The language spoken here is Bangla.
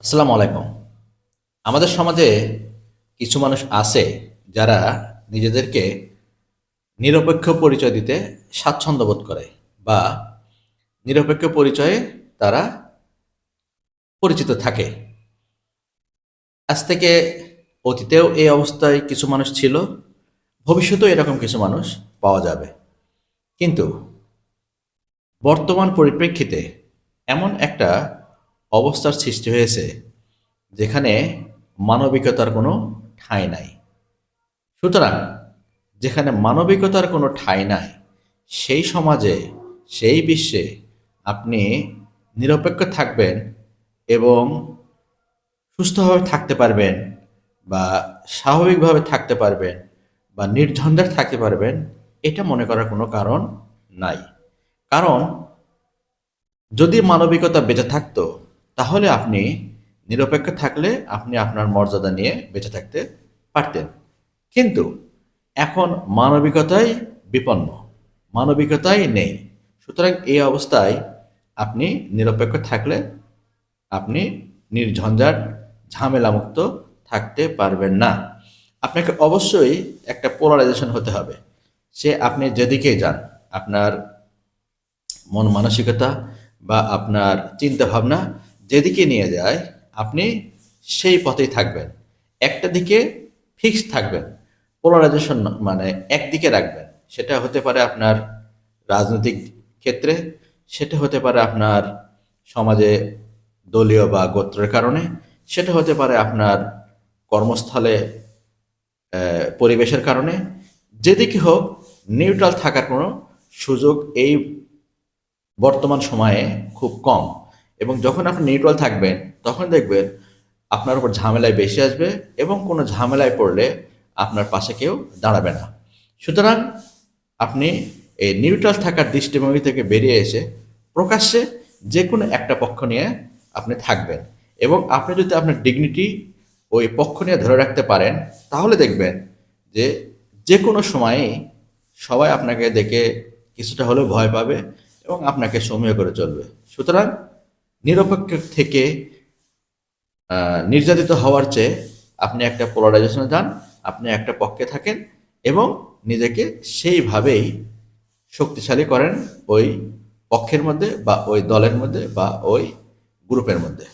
আসসালামু আলাইকুম। আমাদের সমাজে কিছু মানুষ আছে যারা নিজেদেরকে নিরপেক্ষ পরিচয় দিতে স্বাচ্ছন্দ্য বোধ করে বা নিরপেক্ষ পরিচয়ে তারা পরিচিত থাকে। আজ থেকে অতীতেও এই অবস্থায় কিছু মানুষ ছিল, ভবিষ্যতেও এরকম কিছু মানুষ পাওয়া যাবে। কিন্তু বর্তমান পরিপ্রেক্ষিতে এমন একটা অবস্থার সৃষ্টি হয়েছে যেখানে মানবিকতার কোনো ঠাঁই নাই। সুতরাং যেখানে মানবিকতার কোনো ঠাঁই নাই, সেই সমাজে, সেই বিশ্বে আপনি নিরপেক্ষ থাকবেন এবং সুস্থভাবে থাকতে পারবেন বা স্বাভাবিকভাবে থাকতে পারবেন বা নির্ঝঞ্ঝাট থাকতে পারবেন, এটা মনে করার কোনো কারণ নাই। কারণ যদি মানবিকতা বেঁচে থাকতো, তাহলে আপনি নিরপেক্ষ থাকলে আপনি আপনার মর্যাদা নিয়ে বেঁচে থাকতে পারতেন। কিন্তু এখন মানবিকতাই বিপন্ন, মানবিকতাই নেই। সুতরাং এই অবস্থায় আপনি নিরপেক্ষ থাকলে আপনি নির্ঝঞ্ঝাট ঝামেলামুক্ত থাকতে পারবেন না। আপনাকে অবশ্যই একটা পোলারাইজেশন হতে হবে। সে আপনি যেদিকেই যান, আপনার মন মানসিকতা বা আপনার চিন্তা ভাবনা যেদিকে নিয়ে যায়, আপনি সেই পথেই থাকবেন। একটা দিকে ফিক্সড থাকবেন, পোলারাইজেশন মানে একদিকে রাখবেন। সেটা হতে পারে আপনার রাজনৈতিক ক্ষেত্রে, সেটা হতে পারে আপনার সমাজে দলীয় বা গোত্রের কারণে, সেটা হতে পারে আপনার কর্মস্থলে পরিবেশের কারণে। যেদিকে হোক, নিউট্রাল থাকার কোনো সুযোগ এই বর্তমান সময়ে খুব কম। এবং যখন আপনি নিউট্রাল থাকবেন, তখন দেখবেন আপনার উপর ঝামেলায় বেশি আসবে এবং কোনো ঝামেলায় পড়লে আপনার পাশে কেউ দাঁড়াবে না। সুতরাং আপনি এই নিউট্রাল থাকার দৃষ্টিভঙ্গি থেকে বেরিয়ে এসে প্রকাশ্যে যে কোনো একটা পক্ষ নিয়ে আপনি থাকবেন। এবং আপনি যদি আপনার ডিগনিটি ওই পক্ষ নিয়ে ধরে রাখতে পারেন, তাহলে দেখবেন যে যে কোনো সময়েই সবাই আপনাকে দেখে কিছুটা হলেও ভয় পাবে এবং আপনাকে সমীহ করে চলবে। সুতরাং নিরপেক্ষ থেকে নির্যাতিত হওয়ার চেয়ে আপনি একটা পোলারাইজেশনে যান, আপনি একটা পক্ষে থাকেন এবং নিজেকে সেইভাবেই শক্তিশালী করেন ওই পক্ষের মধ্যে বা ওই দলের মধ্যে বা ওই গ্রুপের মধ্যে।